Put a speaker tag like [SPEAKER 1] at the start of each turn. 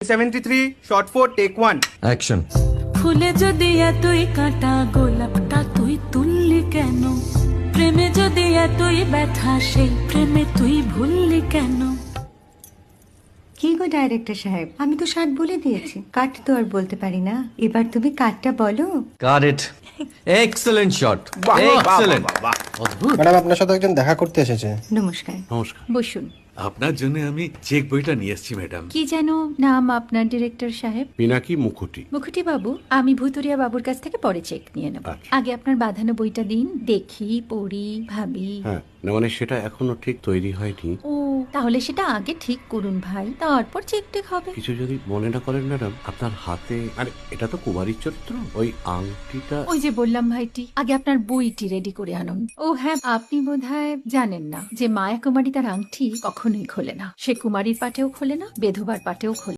[SPEAKER 1] 73 shot 4 take 1
[SPEAKER 2] action.
[SPEAKER 3] ফুলে যদি এতই কাঁটা গোলাপটা তুই তুললি কেন? প্রেমে যদি এতই ব্যথা সেই প্রেমে তুই ভুললি কেন?
[SPEAKER 4] কি গো ডাইরেক্টর সাহেব, আমি তো 60 বলে দিয়েছি, কাট তো আর বলতে পারি না, এবার তুমি কাটটা বলো।
[SPEAKER 2] Got it. এক্সেলেন্ট শট,
[SPEAKER 1] বাহ, বাহ,
[SPEAKER 2] এক্সেলেন্ট।
[SPEAKER 1] বাহ, বাহ, বাহ।
[SPEAKER 5] ম্যাডাম আপনার সাথে একজন দেখা করতে এসেছে।
[SPEAKER 4] নমস্কার।
[SPEAKER 6] নমস্কার।
[SPEAKER 4] বসুন।
[SPEAKER 6] আপনার জন্য আমি চেক বইটা নিয়ে এসেছি ম্যাডাম।
[SPEAKER 4] কি যেন নাম আপনার ডিরেক্টর সাহেব?
[SPEAKER 6] পিনাকি মুখোটি।
[SPEAKER 4] মুখুটি বাবু, আমি ভুতুরিয়া বাবুর কাছ থেকে পরে চেক নিয়ে নেব।
[SPEAKER 6] আচ্ছা।
[SPEAKER 4] আগে আপনার বাঁধানো বইটা দিন, দেখি, পড়ি, ভাবি।
[SPEAKER 6] হ্যাঁ, না মানে সেটা এখনো ঠিক তৈরি হয়নি।
[SPEAKER 4] ও, তাহলে সেটা আগে ঠিক করুন ভাই, তারপর চেক টেক হবে।
[SPEAKER 6] কিছু যদি মনে না করেন ম্যাডাম, আপনার হাতে, আরে এটা তো কুমারীর চরিত্র, ওই আংটিটা।
[SPEAKER 4] ওই যে বললাম ভাইটি, আগে আপনার বইটি রেডি করে আনুন। ও হ্যাঁ, আপনি বোধহয় জানেন না যে মায়া কুমারী তার আংটি কখনোই খোলে না। সে কুমারীর পাটেও খোলে না, বেধবার পাটেও খোলে না।